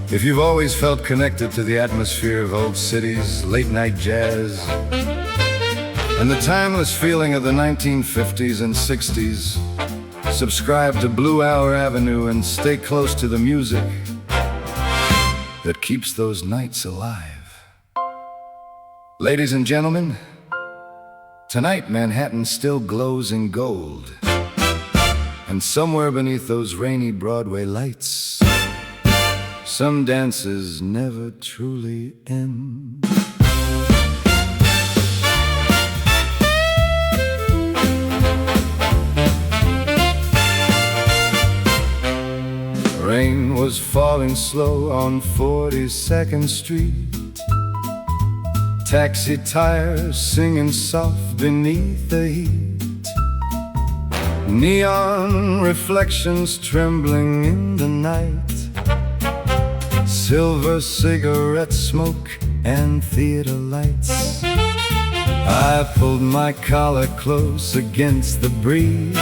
If you've always felt connected to the atmosphere of old cities, late-night jazz, and the timeless feeling of the 1950s and 60s, subscribe to Blue Hour Avenue and stay close to the music that keeps those nights alive. Ladies and gentlemen, tonight Manhattan still glows in gold, and somewhere beneath those rainy Broadway lights, some dances never truly end. Rain was falling slow on 42nd Street, taxi tires singing soft beneath the heat, neon reflections trembling in the night, silver cigarette smoke and theater lights. I pulled my collar close against the breeze.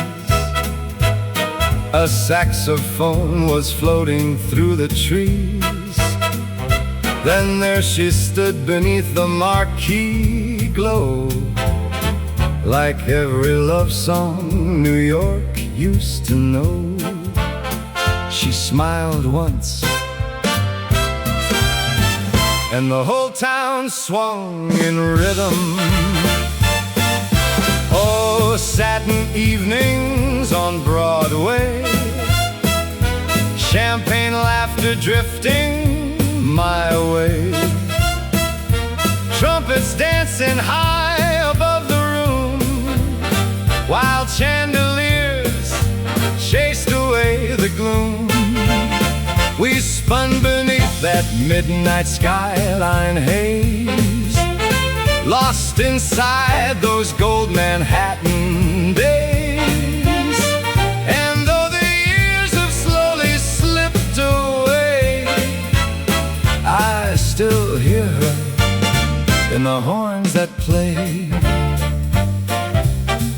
A saxophone was floating through the trees. Then there she stood beneath the marquee glow, like every love song New York used to know. She smiled once, and the whole town swung in rhythm. Oh, satin evenings on Broadway, champagne laughter drifting my way, trumpets dancing high above the room, while chandeliers chased away the gloom. We spun beneath that midnight skyline haze, lost inside those gold Manhattan days. And though the years have slowly slipped away, I still hear her in the horns that play.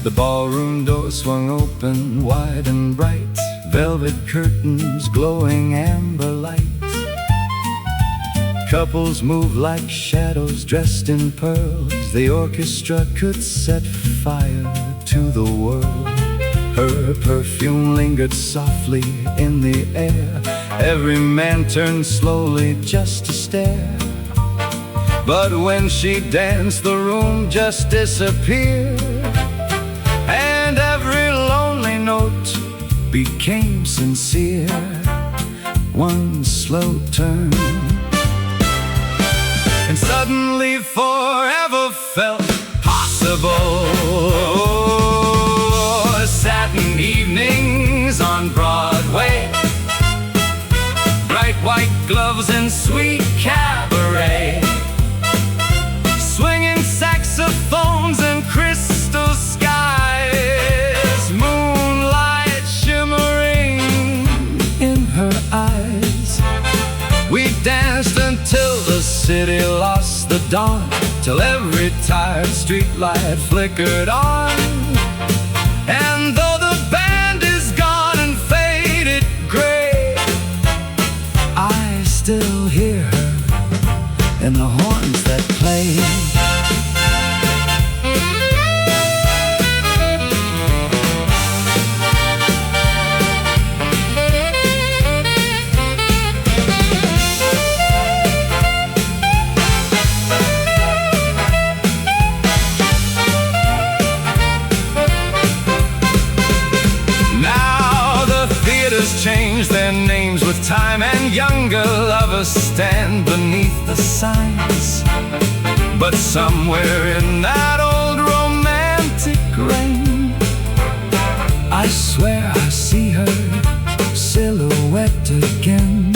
The ballroom door swung open wide and bright, velvet curtains glowing amber light. Couples moved like shadows dressed in pearls. The orchestra could set fire to the world. Her perfume lingered softly in the air. Every man turned slowly just to stare. But when she danced, the room just disappeared, and every lonely note became sincere. One slow turn, and suddenly forever felt possible. Satin evenings on Broadway, bright white gloves and sweet cabaret, swinging saxophones and crystal skies, moonlight shimmering in her eyes. We danced until the city lost the dawn, till every tired streetlight flickered on. And though the band is gone and faded gray, I still hear her in the horns that play. Change their names with time, and younger lovers stand beneath the signs. But somewhere in that old romantic rain, I swear I see her silhouette again.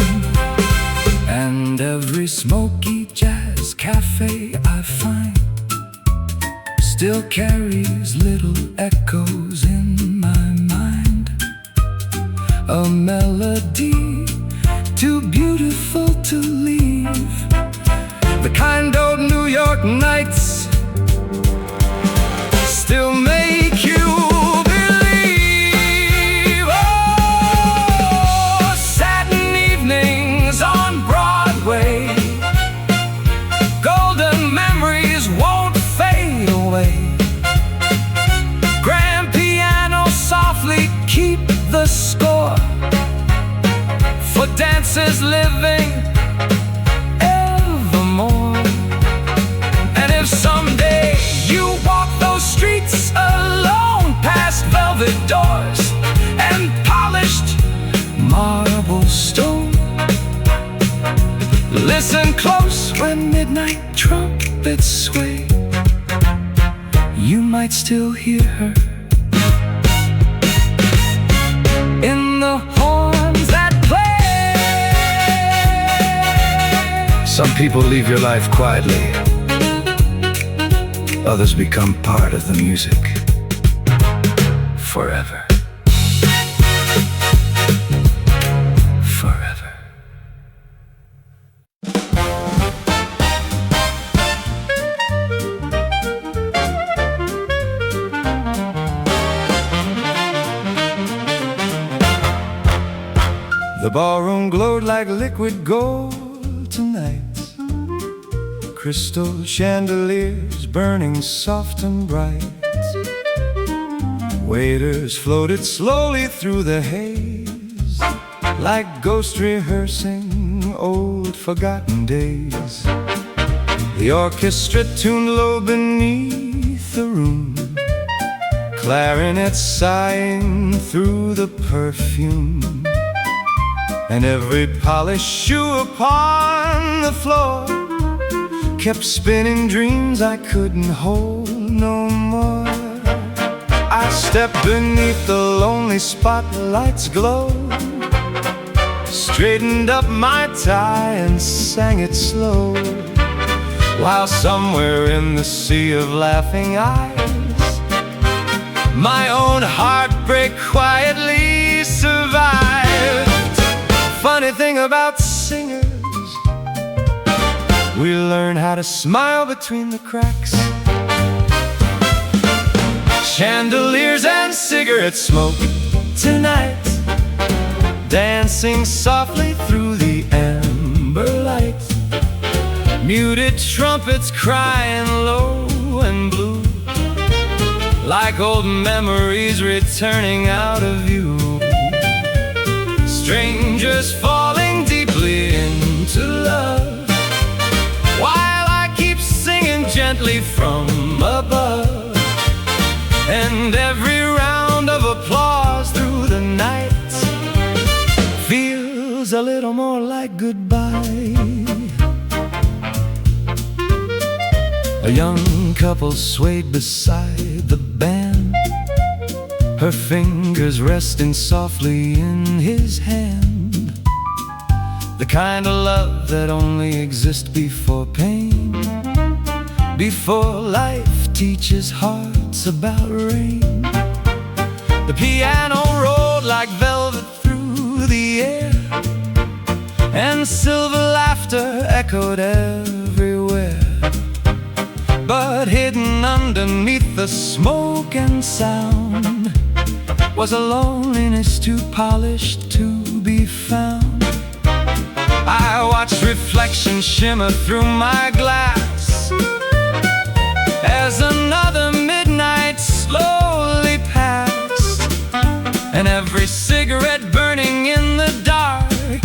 And every smoky jazz cafe I find still carries little echoes in my mind. A melody too beautiful to leave, the kind old New York nights still make you believe. Oh, satin evenings on Broadway, is living evermore. And if someday you walk those streets alone, past velvet doors and polished marble stone, listen close when midnight trumpets sway. You might still hear her in the horns that play. Some people leave your life quietly. Others become part of the music forever. Forever. The ballroom glowed like liquid gold tonight. Crystal chandeliers burning soft and bright. Waiters floated slowly through the haze, like ghosts rehearsing old forgotten days. The orchestra tuned low beneath the room, clarinets sighing through the perfume. And every polished shoe upon the floor kept spinning dreams I couldn't hold no more. I stepped beneath the lonely spotlight's glow, straightened up my tie and sang it slow, while somewhere in the sea of laughing eyes, my own heartbreak quietly survived. Funny thing about singers, we learn how to smile between the cracks. Chandeliers and cigarette smoke tonight, dancing softly through the amber light. Muted trumpets crying low and blue, like old memories returning out of view. Strangers falling deeply into love, while I keep singing gently from above. And every round of applause through the night feels a little more like goodbye. A young couple swayed beside the band, her fingers resting softly in his hand. The kind of love that only exists before pain, before life teaches hearts about rain. The piano rolled like velvet through the air, and silver laughter echoed everywhere. But hidden underneath the smoke and sound was a loneliness too polished to be found. I watched reflections shimmer through my glass as another midnight slowly passed, and every cigarette burning in the dark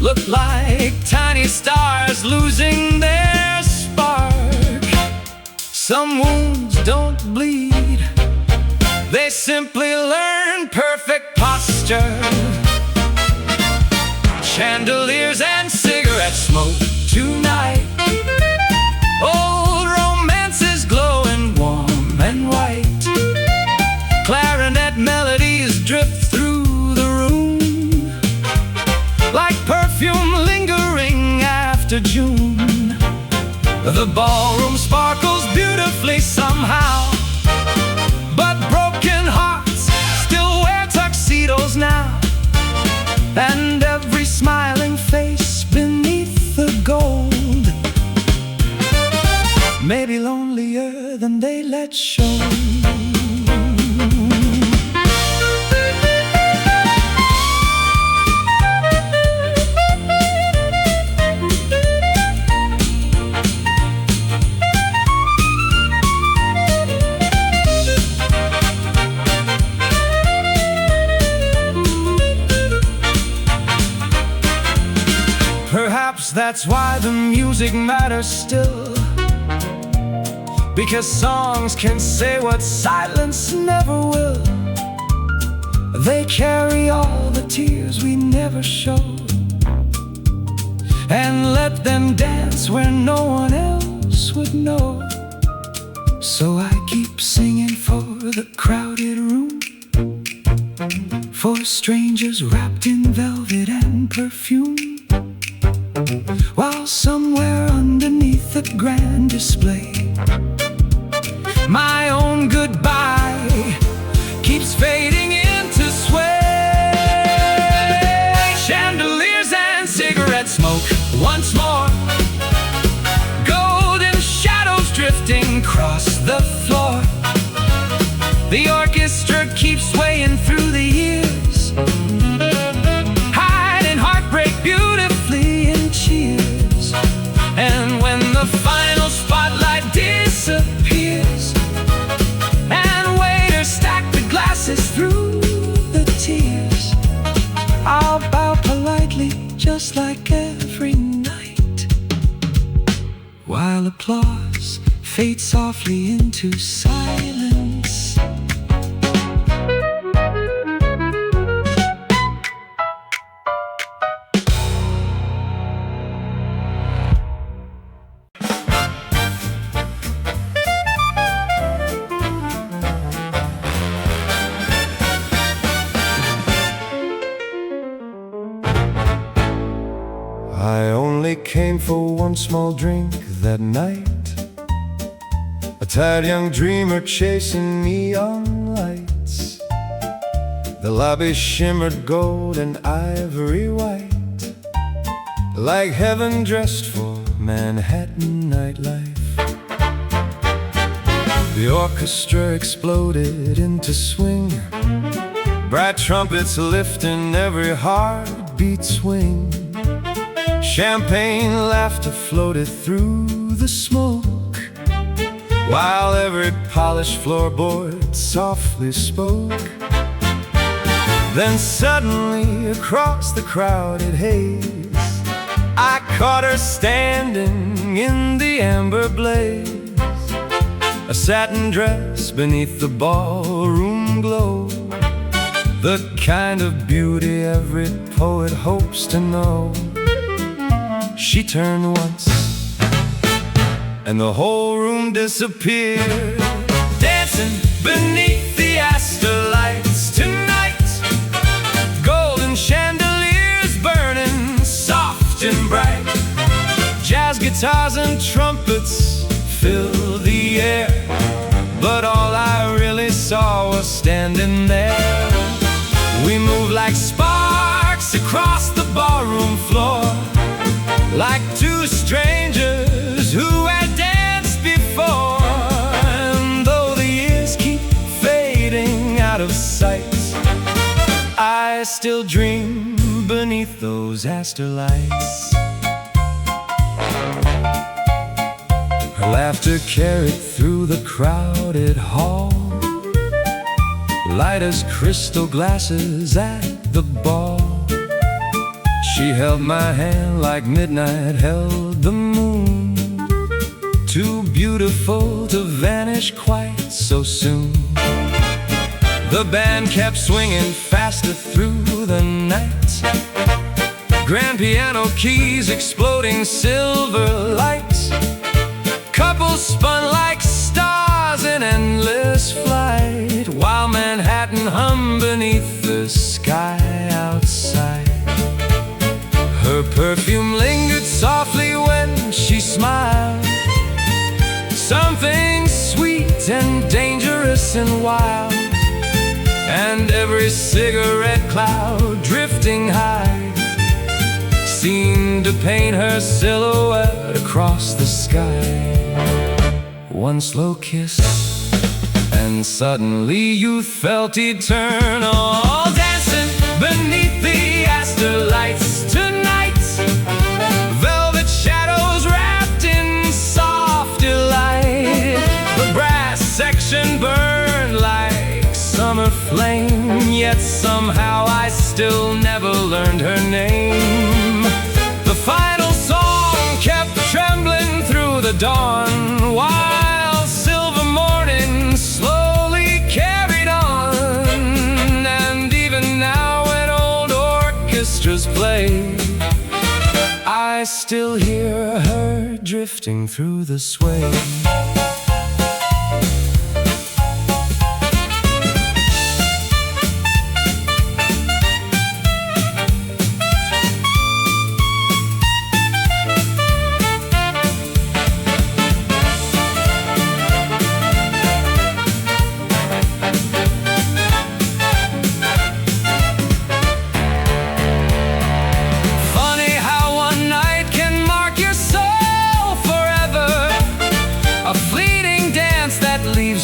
looked like tiny stars losing their spark. Some wounds don't bleed, they simply learn perfect posture. Chandeliers and cigarette smoke tonight, old romances glowing warm and white. Clarinet melodies drift through the room, like perfume lingering after June. The ballroom sparkles beautifully somehow, but broken hearts still wear tuxedos now. And every smiling face beneath the gold may be lonelier than they let show. perhaps that's why the music matters still, because songs can say what silence never will. They carry all the tears we never showed, and let them dance where no one else would know. So I keep singing for the crowded room, for strangers wrapped in velvet and perfume, while somewhere underneath the grand display, my own goodbye keeps fading into sway. Chandeliers and cigarette smoke once more, golden shadows drifting across the floor. The orchestra keeps swaying through the years, hiding heartbreak beautifully in cheers. And when the final spotlight disappears, and waiters stack the glasses through the tears, I'll bow politely just like every night, while applause fades softly into silence. I only came for one small drink that night, a tired young dreamer chasing neon lights. The lobby shimmered gold and ivory white, like heaven dressed for Manhattan nightlife. The orchestra exploded into swing, bright trumpets lifting every heartbeat swing. Champagne laughter floated through the smoke, while every polished floorboard softly spoke. Then suddenly across the crowded haze, I caught her standing in the amber blaze, a satin dress beneath the ballroom glow, the kind of beauty every poet hopes to know. She turned once, and the whole room disappeared, dancing beneath the aster lights tonight. Golden chandeliers burning soft and bright, jazz guitars and trumpets filled the air, but all I really saw was standing there. We moved like sparks across the ballroom floor, like two strangers who had danced before. And though the years keep fading out of sight, I still dream beneath those aster lights. Her laughter carried through the crowded hall, light as crystal glasses at the ball. She held my hand like midnight held the moon, too beautiful to vanish quite so soon. The band kept swinging faster through the night, grand piano keys exploding silver light. Couples spun like stars in endless flight, while Manhattan hummed beneath the sky outside. Her perfume lingered softly when she smiled, something sweet and dangerous and wild. And every cigarette cloud drifting high seemed to paint her silhouette across the sky. One slow kiss, and suddenly you felt eternal, dancing beneath the aster lights tonight. Velvet shadows wrapped in soft delight, the brass section burned like summer flame, yet somehow I still never learned her name. The final song dawn, while silver morning slowly carried on. And even now when old orchestras play, I still hear her drifting through the sway.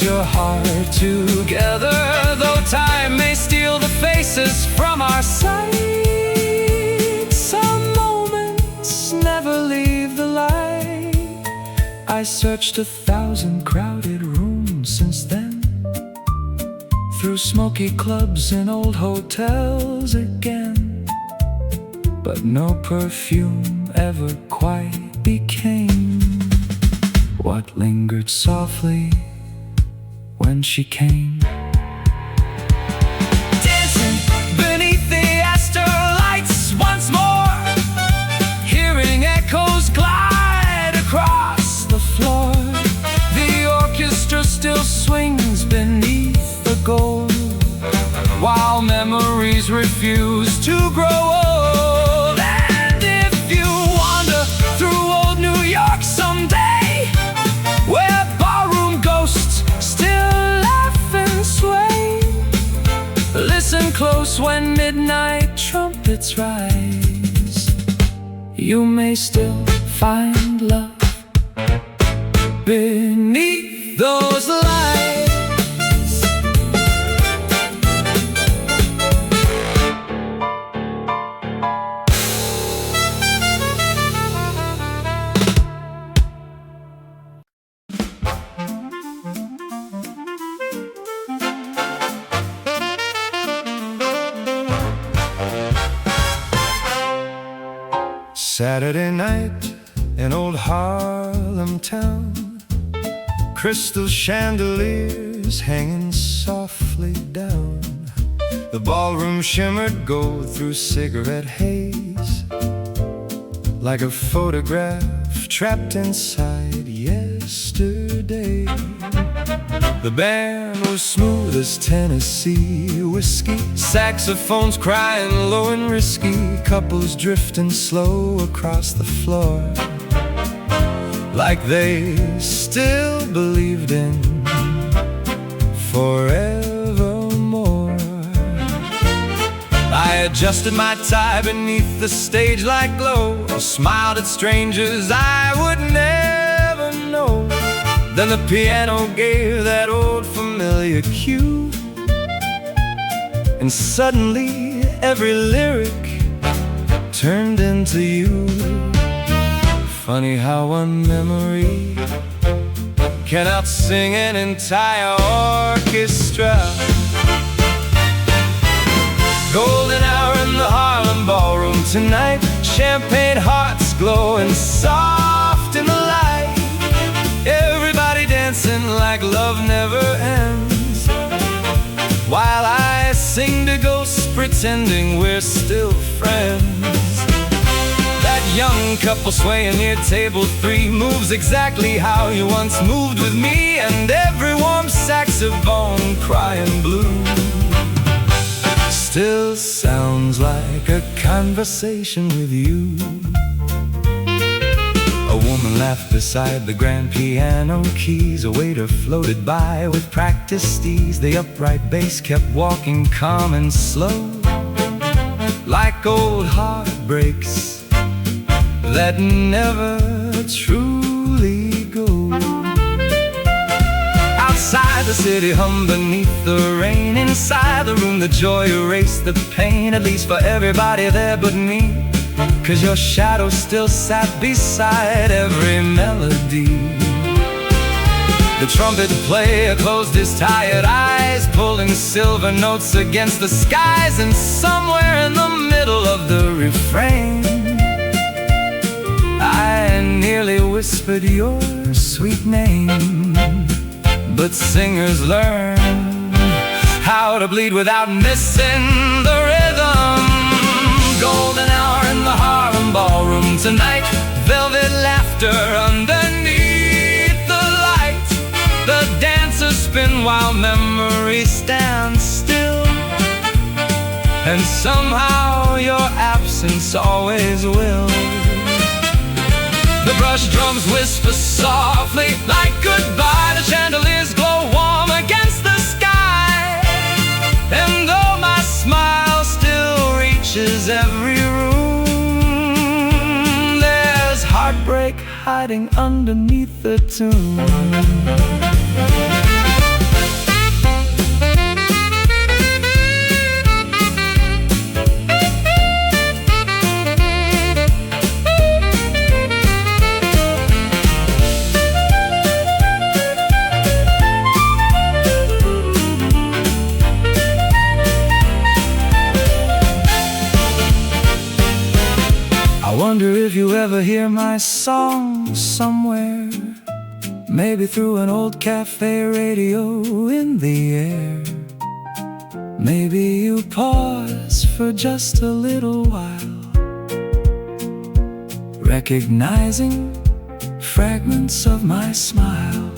Your heart together, though time may steal the faces from our sight. Some moments never leave the light. I searched 1,000 crowded rooms since then, through smoky clubs and old hotels again, but no perfume ever quite became what lingered softly when she came. Dancing beneath the aster lights once more, hearing echoes glide across the floor. The orchestra still swings beneath the gold, while memories refuse to grow old. And if you wander through old New York someday, where barroom ghosts still laugh and sway, listen close when midnight trumpets rise. You may still find love beneath those lights. Saturday night in old Harlem town, crystal chandeliers hanging softly down. The ballroom shimmered gold through cigarette haze, like a photograph trapped inside yesterday. The band was smooth as Tennessee whiskey, saxophones crying low and risky, couples drifting slow across the floor, like they still believed in forevermore. I adjusted my tie beneath the stage-like glow, smiled at strangers I would never know. Then the piano gave that old familiar cue, and suddenly every lyric turned into you. Funny how one memory can outsing an entire orchestra. Golden hour in the Harlem ballroom tonight, champagne hearts glowing soft in the light. Everybody dancing like love never ends, while I sing to ghosts pretending we're still friends. That young couple swaying near table 3 moves exactly how you once moved with me, and every warm saxophone crying blue still sounds like a conversation with you. A woman laughed beside the grand piano keys. A waiter floated by with practiced ease. The upright bass kept walking calm and slow, like old heartbreaks that never truly go. Outside the city hummed beneath the rain. Inside the room the joy erased the pain, at least for everybody there but me, 'cause your shadow still sat beside every melody. The trumpet player closed his tired eyes, pulling silver notes against the skies, and somewhere in the middle of the refrain I nearly whispered whispered your sweet name. But singers learn how to bleed without missing the rhythm. Golden hour in the Harlem ballroom tonight. Velvet laughter underneath the light. The dancers spin while memory stands still. And somehow your absence always will. The brush drums whisper softly like goodbye. The chandeliers glow warm against the sky. And though my smile still reaches every room, there's heartbreak hiding underneath the tune. I wonder if you ever hear my song somewhere, maybe through an old cafe radio in the air. Maybe you pause for just a little while, recognizing fragments of my smile.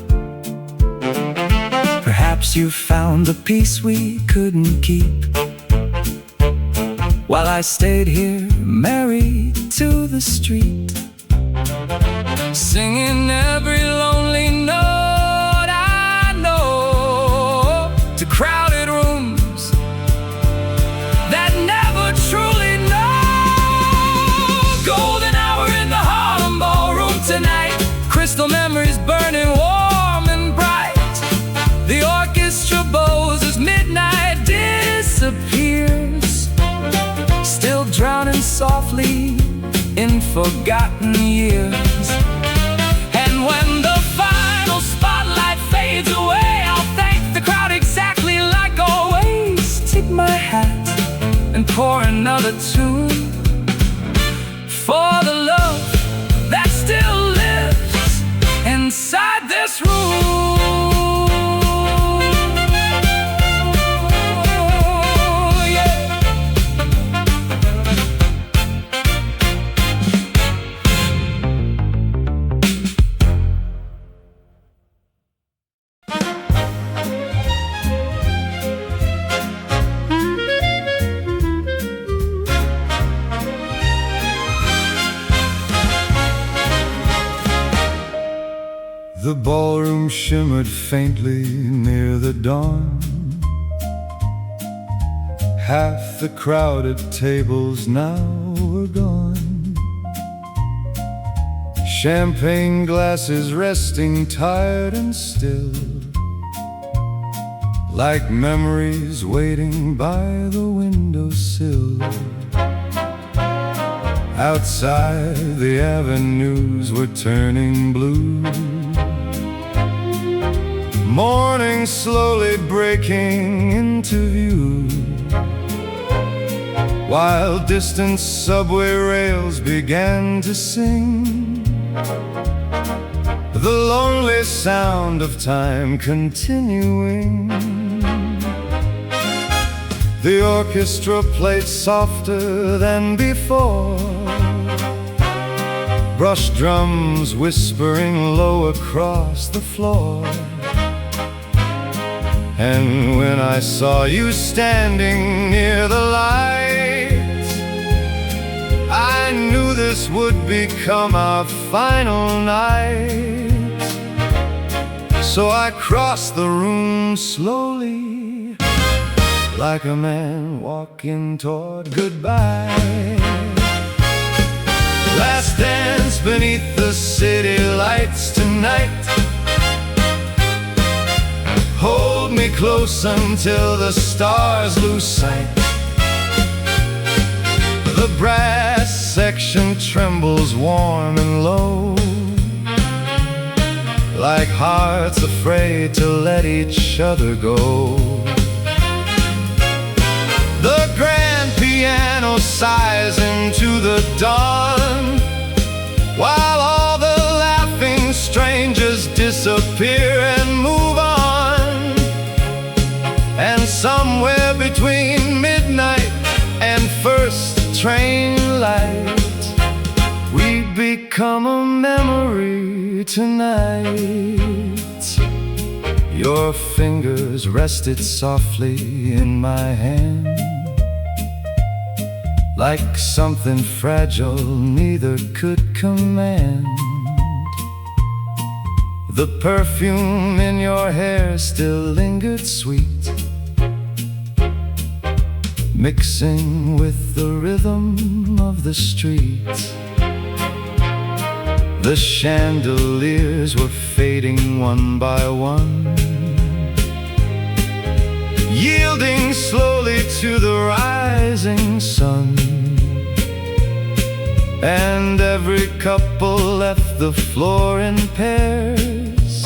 Perhaps you found the peace we couldn't keep, while I stayed here married to the street, singing every lonely note I know to crowded rooms that never truly know. Golden hour in the Harlem ballroom tonight. Crystal memories burning warm and bright. The orchestra bows as midnight disappears, still drowning softly in forgotten years. And when the final spotlight fades away, I'll thank the crowd exactly like always. Tip my hat and pour another tune for the love that still lives inside this room. The ballroom shimmered faintly near the dawn. Half the crowded tables now were gone. Champagne glasses resting tired and still, like memories waiting by the windowsill. Outside the avenues were turning blue, morning slowly breaking into view, while distant subway rails began to sing the lonely sound of time continuing. The orchestra played softer than before, brush drums whispering low across the floor. And when I saw you standing near the light, I knew this would become our final night. So I crossed the room slowly, like a man walking toward goodbye. Last dance beneath the city lights tonight. Hold me close until the stars lose sight. The brass section trembles warm and low, like hearts afraid to let each other go. The grand piano sighs into the dawn, while all the laughing become a memory tonight. Your fingers rested softly in my hand, like something fragile neither could command. The perfume in your hair still lingered sweet, mixing with the rhythm of the streets. The chandeliers were fading one by one, yielding slowly to the rising sun. And every couple left the floor in pairs,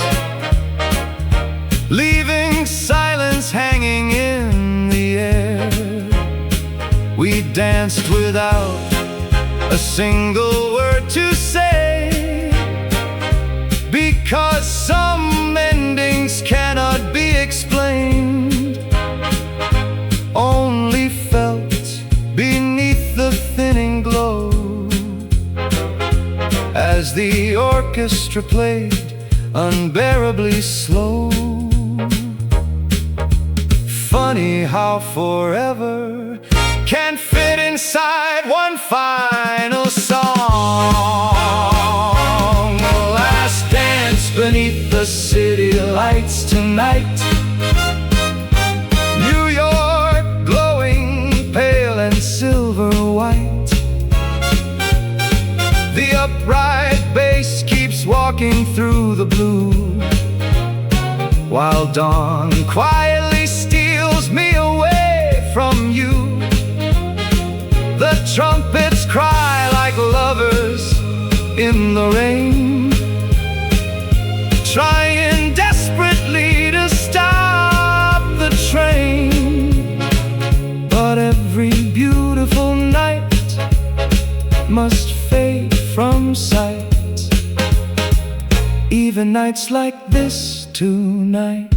leaving silence hanging in the air. We danced without a single word to say, because some endings cannot be explained, only felt beneath the thinning glow, as the orchestra played unbearably slow. Funny how forever can fit inside one final song. The last dance beneath the city lights tonight. New York glowing pale and silver white. The upright bass keeps walking through the blue, while dawn quietly steals me away from you. The trumpets cry like lovers in the rain, trying desperately to stop the train. But every beautiful night must fade from sight, even nights like this tonight.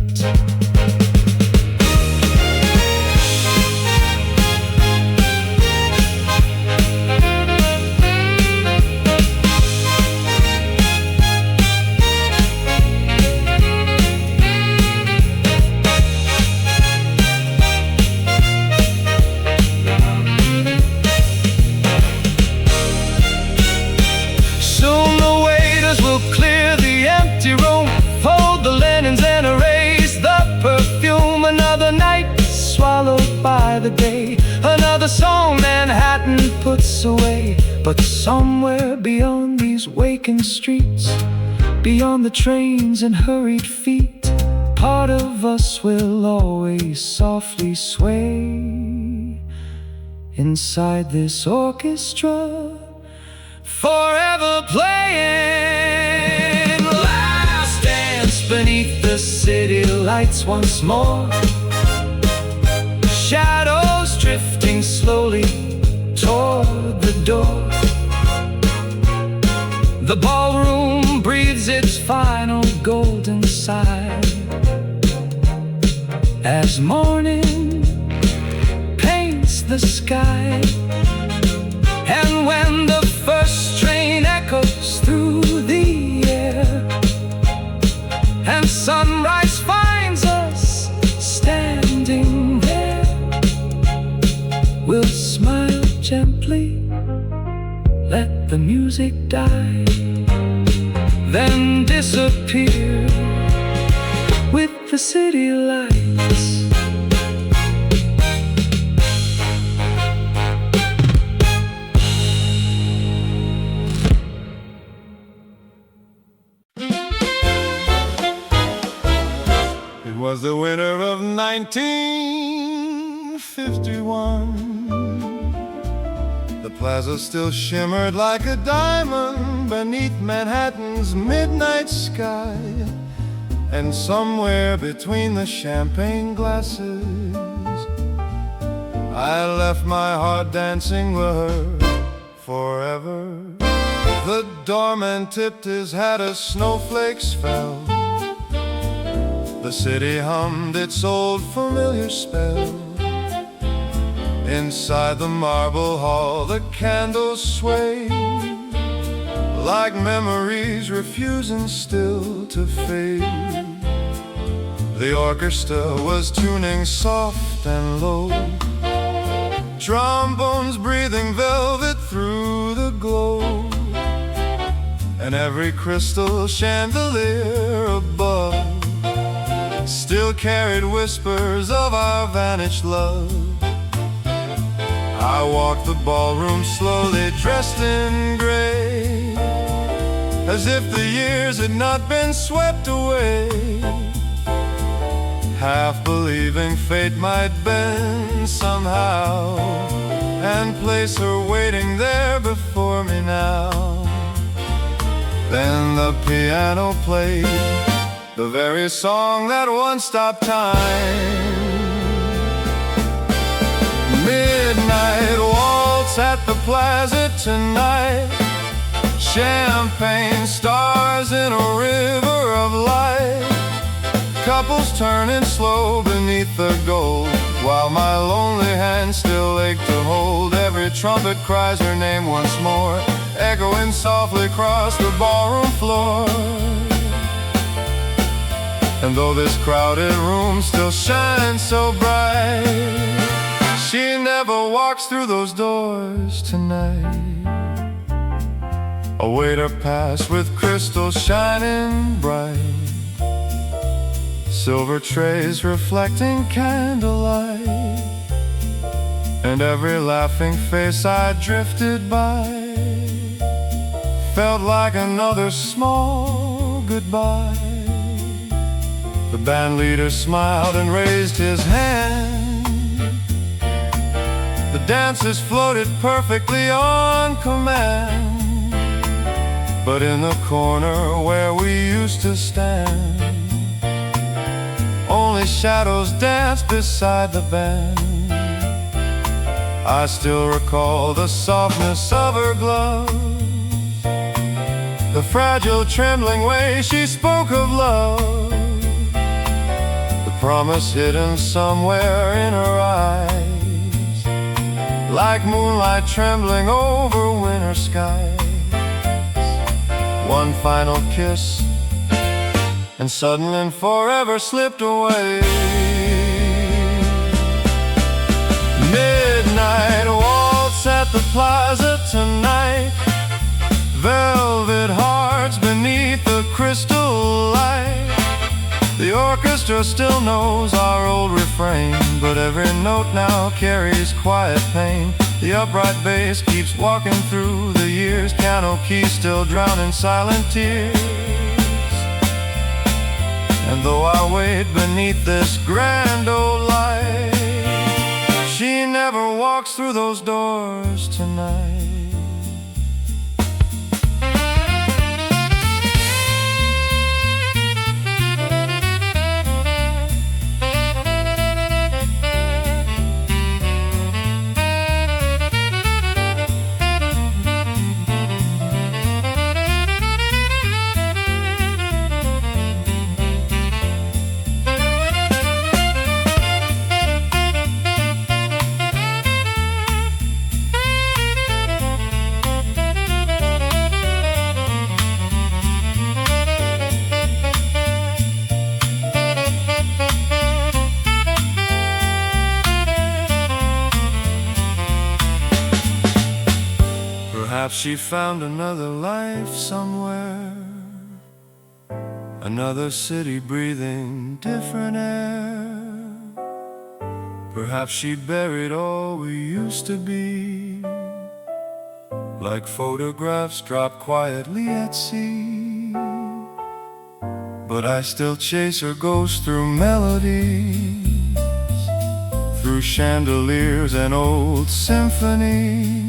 By the day, another song Manhattan puts away. But somewhere beyond these waking streets, beyond the trains and hurried feet, part of us will always softly sway inside this orchestra, forever playing. Last dance beneath the city lights once more, shadows drifting slowly toward the door. The ballroom breathes its final golden sigh, as morning paints the sky. And when the first train echoes through the air, and sunrise finds us standing there, we'll smile gently, let the music die, then disappear with the city lights. It was the winter of 1951. The plaza still shimmered like a diamond beneath Manhattan's midnight sky. And somewhere between the champagne glasses, I left my heart dancing with her forever. The doorman tipped his hat as snowflakes fell. The city hummed its old familiar spell. Inside the marble hall the candles swayed like memories refusing still to fade. The orchestra was tuning soft and low, trombones breathing velvet through the glow, and every crystal chandelier above still carried whispers of our vanished love. I walked the ballroom slowly, dressed in gray, as if the years had not been swept away, half believing fate might bend somehow and place her waiting there before me now. Then the piano played the very song that once stopped time. Midnight waltz at the plaza tonight, champagne stars in a river of light, couples turning slow beneath the gold, while my lonely hand still ached to hold. Every trumpet cries her name once more, echoing softly across the ballroom floor. And though this crowded room still shines so bright, she never walks through those doors tonight. A waiter passed with crystals shining bright, silver trays reflecting candlelight, and every laughing face I drifted by felt like another small goodbye. The band leader smiled and raised his hand. The dancers floated perfectly on command, but in the corner where we used to stand, only shadows danced beside the band. I still recall the softness of her gloves, the fragile trembling way she spoke of love, the promise hidden somewhere in her eyes, like moonlight trembling over winter skies. One final kiss, and suddenly and forever slipped away. Midnight waltz at the plaza tonight, velvet hearts beneath the crystal light. The orchestra still knows our old refrain, but every note now carries quiet pain. The upright bass keeps walking through the years, piano keys still drown in silent tears. And though I wait beneath this grand old light, she never walks through those doors tonight. Perhaps she found another life somewhere, another city breathing different air. Perhaps she buried all we used to be, like photographs dropped quietly at sea. But I still chase her ghost through melodies, through chandeliers and old symphonies.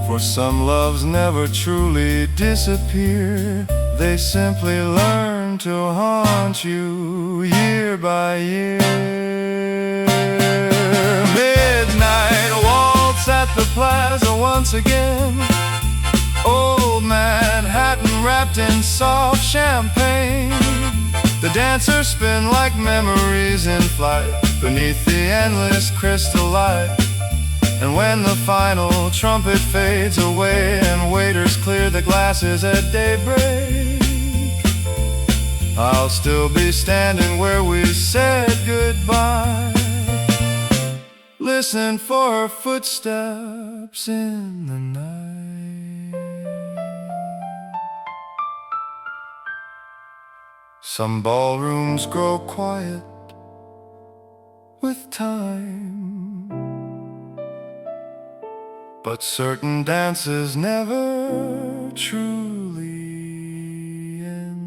For some loves never truly disappear, they simply learn to haunt you year by year. Midnight waltz at the plaza once again, old Manhattan wrapped in soft champagne. The dancers spin like memories in flight beneath the endless crystal light. And when the final trumpet fades away and waiters clear the glasses at daybreak, I'll still be standing where we said goodbye. Listen for her footsteps in the night. Some ballrooms grow quiet with time, but certain dances never truly end.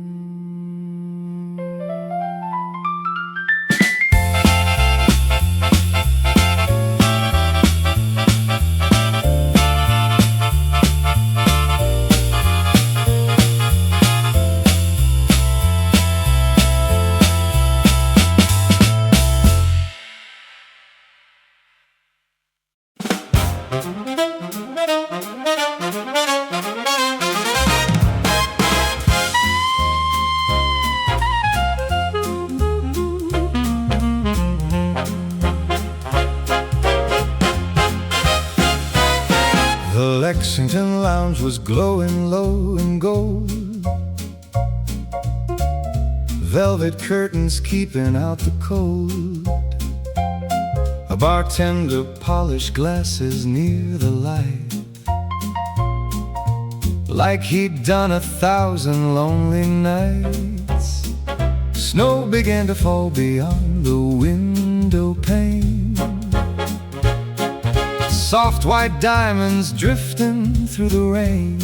The Lexington lounge was glowing low in gold, velvet curtains keeping out the cold. A bartender polished glasses near the light, like he'd done 1,000 lonely nights. Snow began to fall beyond the window pane, soft white diamonds drifting through the rain.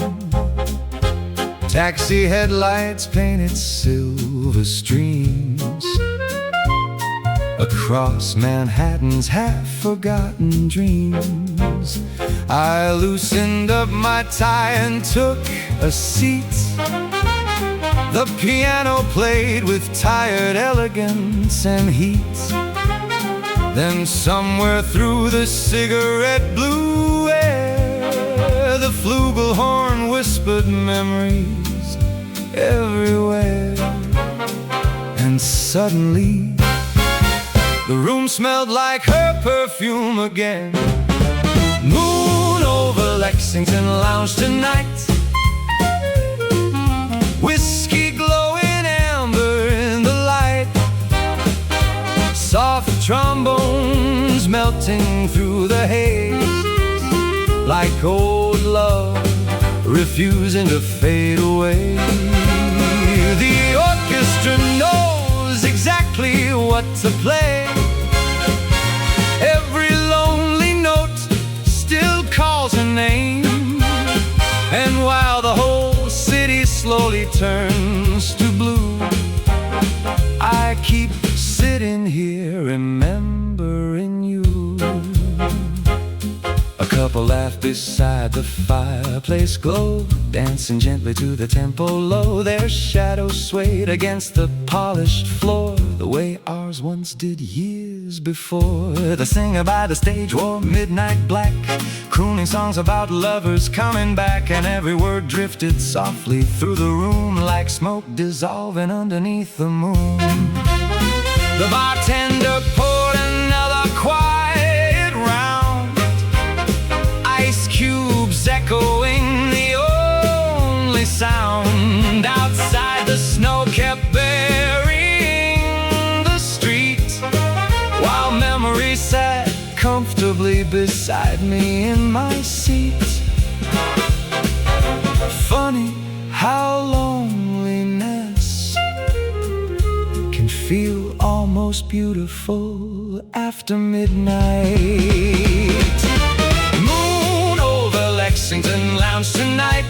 Taxi headlights painted silver streams across Manhattan's half-forgotten dreams. I loosened up my tie and took a seat. The piano played with tired elegance and heat. Then somewhere through the cigarette blue air, the flugelhorn whispered memories everywhere. And suddenly the room smelled like her perfume again. Moon over Lexington lounge tonight, whiskey glowing amber in the light, soft trombones melting through the haze, like old love refusing to fade away. The orchestra knows exactly what to play. Every lonely note still calls her name. And while the whole city slowly turns to blue, I keep sitting here remembering you. A couple laughed beside the fireplace glow, dancing gently to the tempo low. Their shadows swayed against the polished floor, the way ours once did years before. The singer by the stage wore midnight black, crooning songs about lovers coming back, and every word drifted softly through the room like smoke dissolving underneath the moon. The bartender poured another quiet round, ice cubes echoing the only sound. Outside the snow kept burying the street, while memory sat comfortably beside me in my seat. Funny how loneliness can feel almost beautiful after midnight. Moon over Lexington lounge tonight,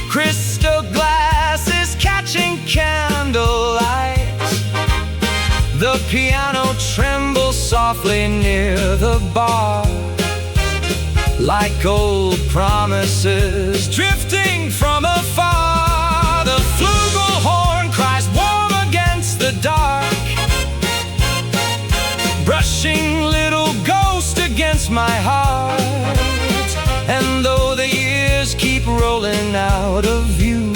crystal glasses catching candlelight. The piano trembles softly near the bar, like old promises drifting from afar. The flugelhorn cries warm against the dark, brushing little ghosts against my heart. And though the years keep rolling out of view,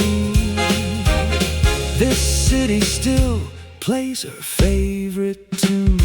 this city still plays her favorite tune.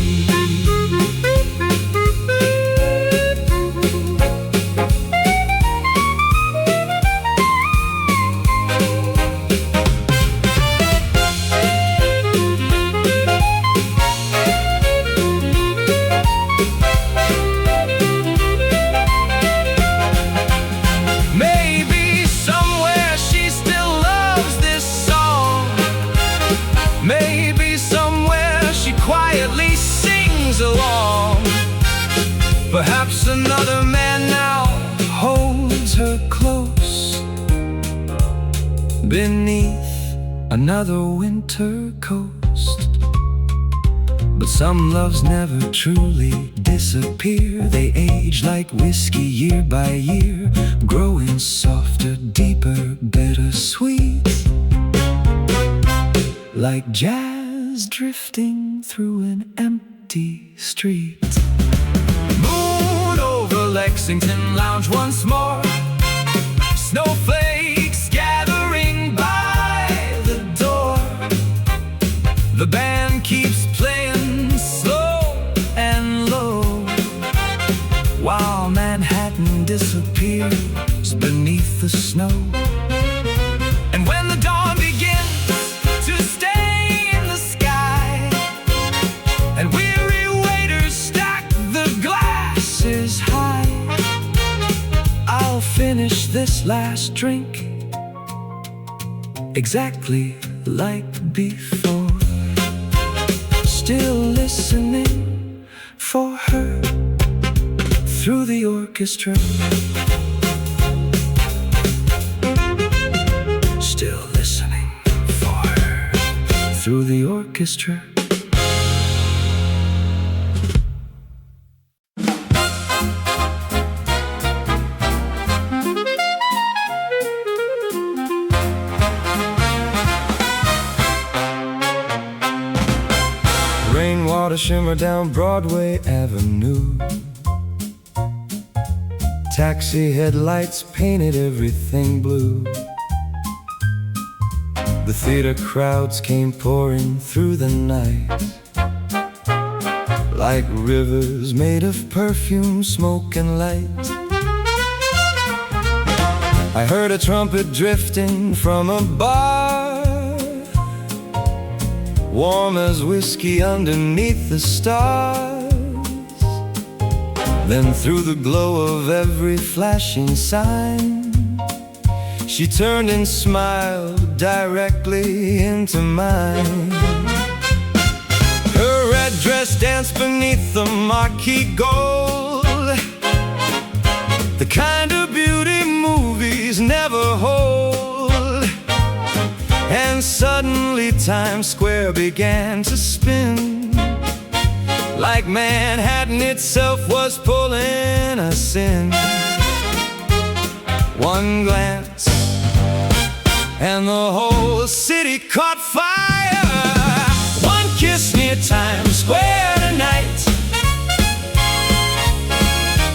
beneath another winter coast. But some loves never truly disappear. They age like whiskey year by year, growing softer, deeper, bittersweet, like jazz drifting through an empty street. Moon over Lexington Lounge once more, snowflakes gathering by the door. The band keeps playing slow and low, while Manhattan disappears beneath the snow. And when the dawn begins to stay in the sky, and weary waiters stack the glasses high, I'll finish this last drink exactly like before, still listening for her through the orchestra. Still listening for her through the orchestra. Rainwater shimmer down Broadway Avenue. Taxi headlights painted everything blue. The theater crowds came pouring through the night, like rivers made of perfume, smoke, and light. I heard a trumpet drifting from a bar, warm as whiskey underneath the stars. Then through the glow of every flashing sign, she turned and smiled directly into mine. Her red dress danced beneath the marquee gold, the kind of beauty movies never hold. And suddenly Times Square began to spin, like Manhattan itself was pulling us in. One glance and the whole city caught fire. One kiss near Times Square tonight,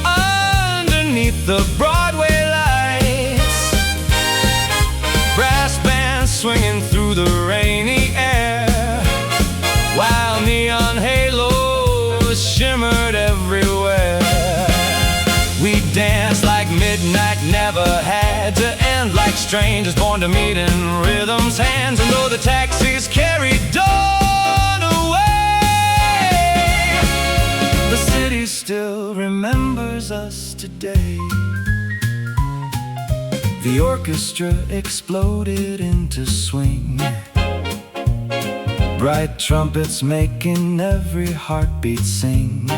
underneath the Broadway lights. Brass bands swinging through the rainy air, while neon halos shimmered everywhere. We danced like midnight never had to end, like strangers born to meet in rhythm's hands. And though the taxis carried dawn away, the city still remembers us today. The orchestra exploded into swing, bright trumpets making every heartbeat sing.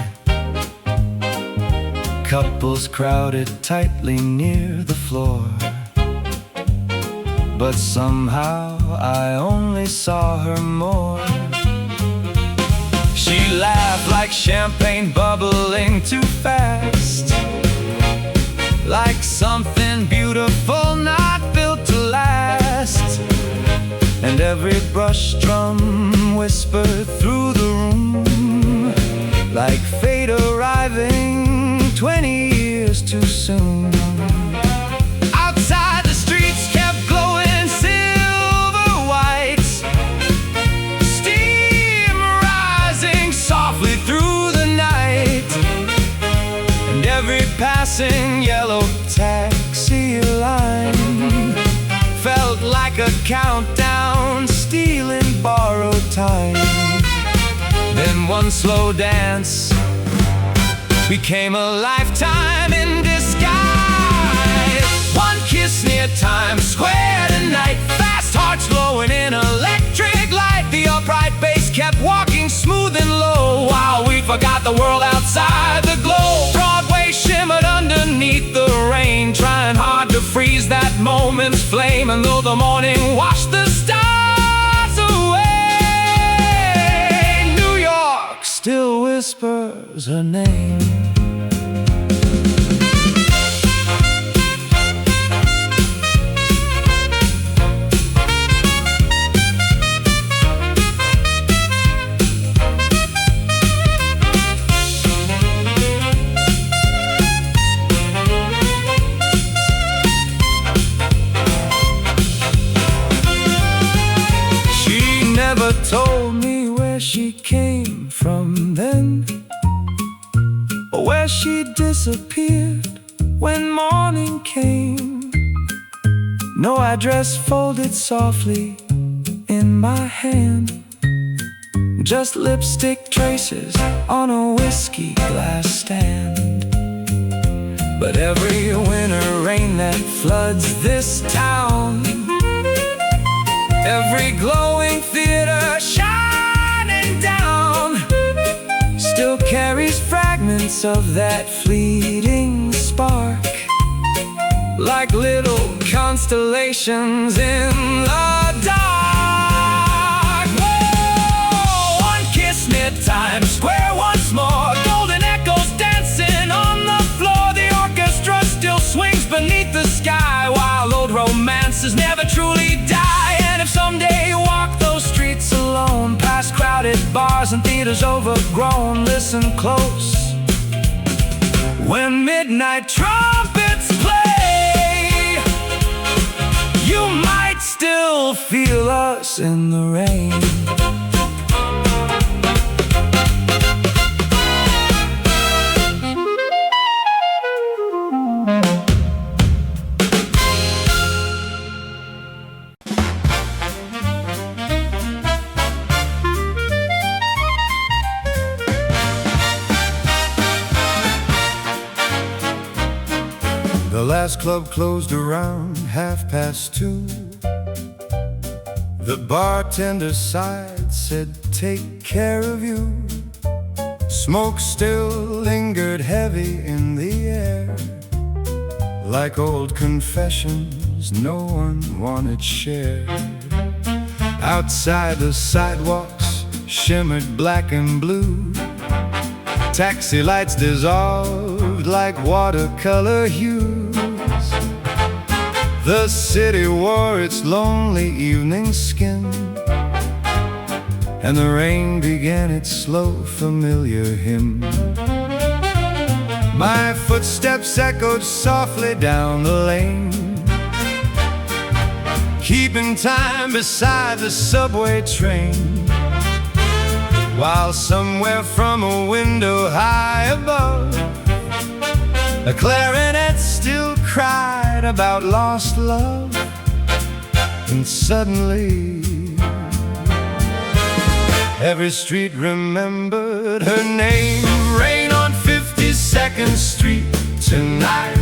Couples crowded tightly near the floor, but somehow I only saw her more. She laughed like champagne bubbling too fast, like something beautiful not built to last. And every brush drum whispered through the room, like fate arriving 20 years too soon. Outside the streets kept glowing silver white, steam rising softly through the night. And every passing yellow taxi line felt like a countdown, stealing borrowed time. Then one slow dance became a lifetime in disguise. One kiss near Times Square tonight, fast hearts glowing in electric light. The upright bass kept walking smooth and low, while we forgot the world outside the glow. Broadway shimmered underneath the rain, trying hard to freeze that moments flame, and though the morning washed the stars away, New York still whispers her name. Never told me where she came from then, or where she disappeared when morning came. No address folded softly in my hand, just lipstick traces on a whiskey glass stand. But every winter rain that floods this town, every glowing theater shining down, still carries fragments of that fleeting spark, like little constellations in the dark. Whoa, one kiss near Times Square once more, golden echoes dancing on the floor. The orchestra still swings beneath the sky, while old romances never truly die. And if someday you walk those streets alone, past crowded bars and theaters overgrown, listen close when midnight trumpets play. You might still feel us in the rain. The last club closed around 2:30. The bartender sighed, said, "Take care of you." Smoke still lingered heavy in the air, like old confessions no one wanted shared. Outside the sidewalks shimmered black and blue, taxi lights dissolved like watercolor hues. The city wore its lonely evening skin, and the rain began its slow, familiar hymn. My footsteps echoed softly down the lane, keeping time beside the subway train, while somewhere from a window high above, a clarinet still cried about lost love. And suddenly every street remembered her name. Rain on 52nd Street tonight,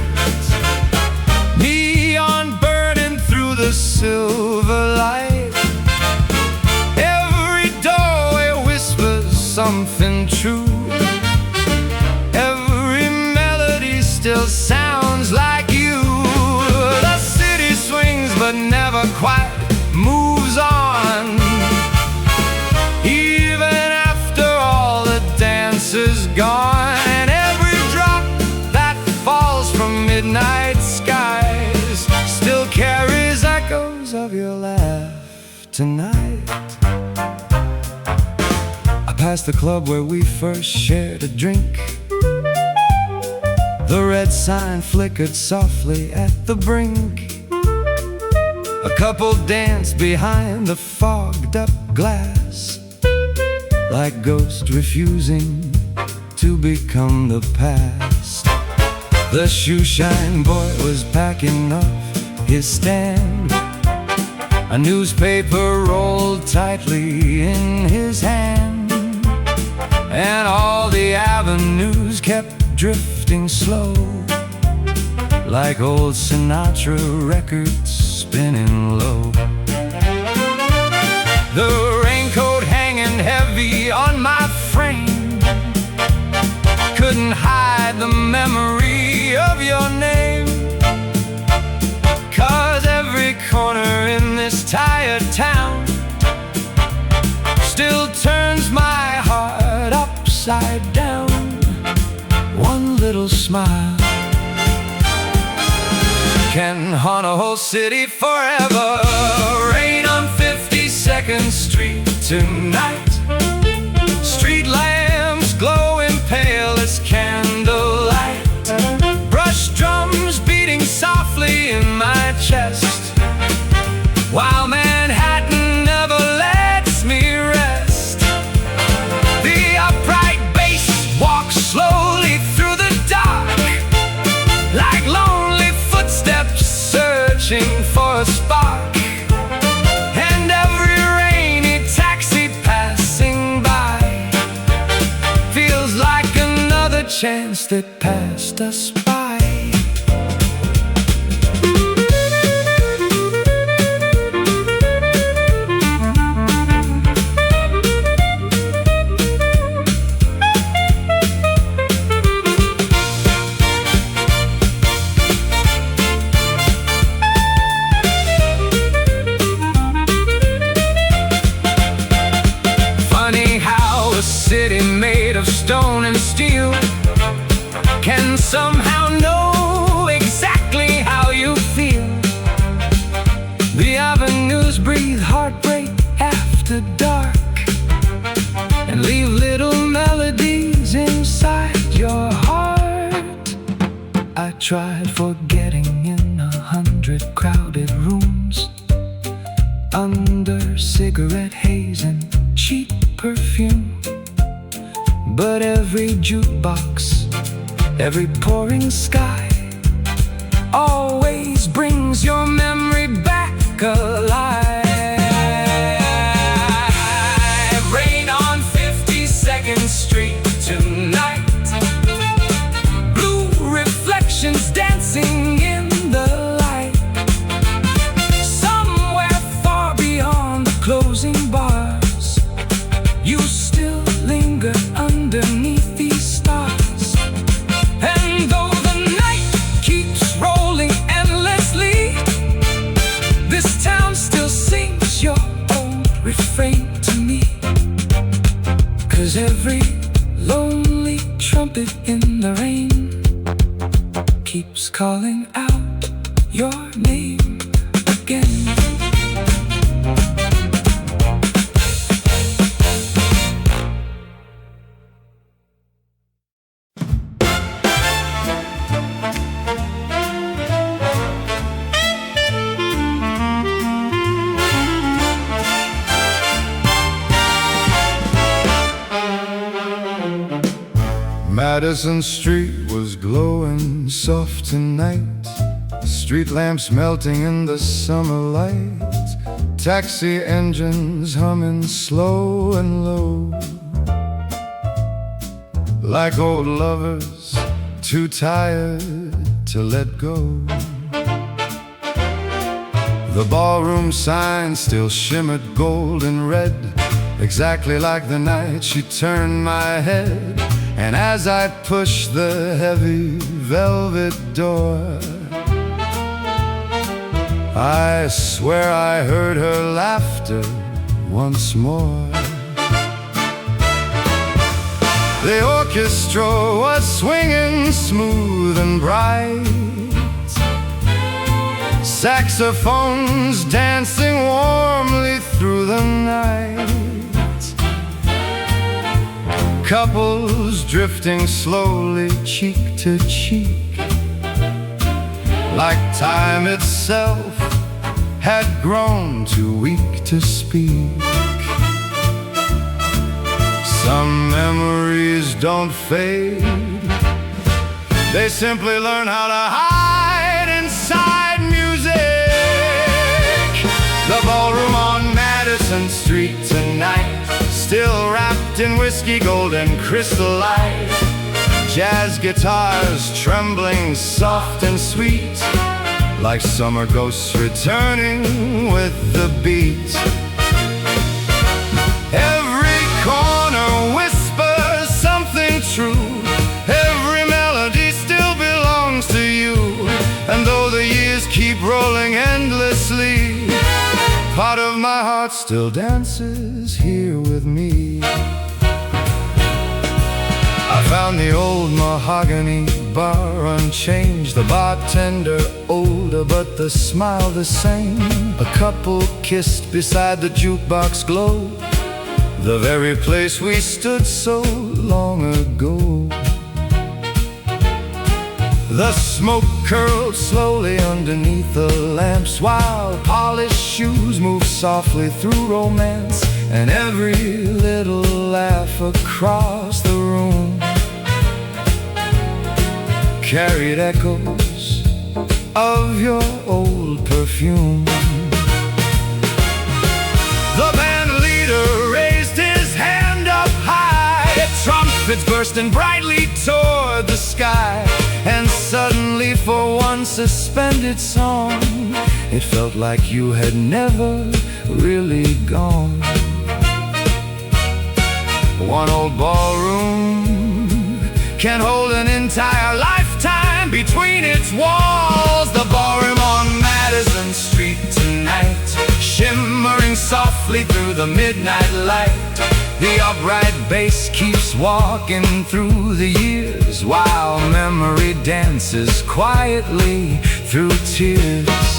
neon burning through the silver light. Every doorway whispers something true, every melody still sounds like you. The city swings but never quite moves on, even after all the dance is gone. And every drop that falls from midnight skies still carries echoes of your laugh tonight. I passed the club where we first shared a drink. The red sign flickered softly at the brink. A couple danced behind the fogged up glass, like ghosts refusing to become the past. The shoeshine boy was packing up his stand, a newspaper rolled tightly in his hand, and all the avenues kept drifting slow, like old Sinatra records spinning low. The raincoat hanging heavy on my frame couldn't hide the memory of your name, 'cause upside down. One little smile can haunt a whole city forever. Rain on 52nd Street tonight. Street lamps glowing pale as candlelight. Brush drums beating softly in my chest, while Manhattan never lets me rest. The upright bass walks slowly through the dark, like lonely footsteps searching for a spark. And every rainy taxi passing by feels like another chance that passed us by. City made of stone and steel can somehow know exactly how you feel. The avenues breathe heartbreak after dark and leave little melodies inside your heart. I tried forgetting in 100 crowded rooms, under cigarette haze and cheap perfume. But every jukebox, every pouring sky always brings your memory back alive. Rain on 52nd Street tonight. Blue reflections dancing in the light. Somewhere far beyond the closing bars, you still linger underneath these stars. And though the night keeps rolling endlessly, this town still sings your old refrain to me. 'Cause every lonely trumpet in the rain keeps calling out your name again. Madison Street was glowing soft tonight, street lamps melting in the summer light, taxi engines humming slow and low, like old lovers too tired to let go. The ballroom sign still shimmered gold and red, exactly like the night she turned my head. And as I pushed the heavy velvet door, I swear I heard her laughter once more. The orchestra was swinging smooth and bright, saxophones dancing warmly through the night, couples drifting slowly cheek to cheek, like time itself had grown too weak to speak. Some memories don't fade, they simply learn how to hide inside music. The ballroom on Madison Street tonight, still wrapped in whiskey, gold and crystal light. Jazz guitars trembling soft and sweet, like summer ghosts returning with the beat. Every corner whispers something true, every melody still belongs to you. And though the years keep rolling endlessly, part of my heart still dances here with me. Found the old mahogany bar unchanged, the bartender older but the smile the same. A couple kissed beside the jukebox glow, the very place we stood so long ago. The smoke curled slowly underneath the lamps, while polished shoes moved softly through romance, and every little laugh across the room carried echoes of your old perfume. The band leader raised his hand up high, trumpets bursting brightly toward the sky, and suddenly for one suspended song, it felt like you had never really gone. One old ballroom can hold an entire lifetime between its walls. The ballroom on Madison Street tonight, shimmering softly through the midnight light. The upright bass keeps walking through the years, while memory dances quietly through tears.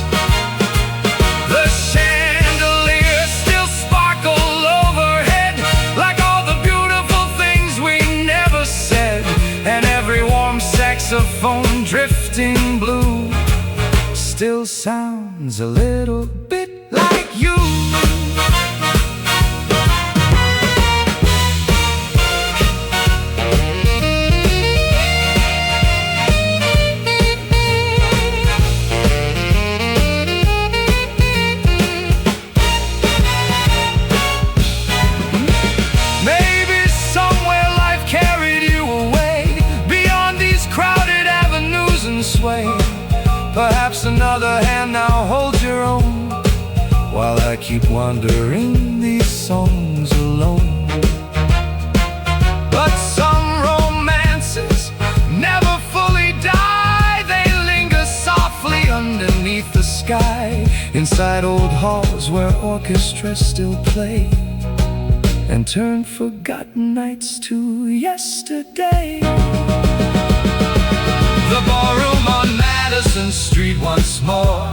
The chandeliers still sparkle overhead, like all the beautiful things we never said, and every warm saxophone drifting blue still sounds a little bit like you. Perhaps another hand now holds your own, while I keep wandering these songs alone. But some romances never fully die, they linger softly underneath the sky, inside old halls where orchestras still play, and turn forgotten nights to yesterday. The ballroom on Madison Street once more,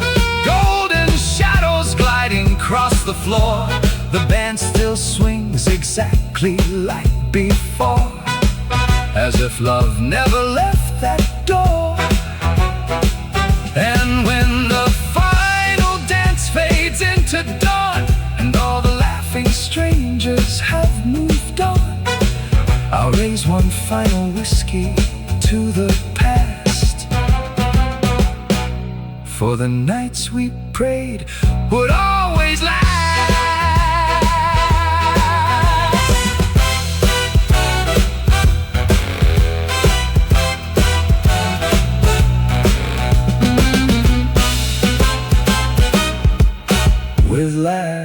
golden shadows gliding across the floor. The band still swings exactly like before, as if love never left that door. And when the final dance fades into dawn, and all the laughing strangers have moved on, I'll raise one final whiskey to the past, for the nights we prayed would always last. With last.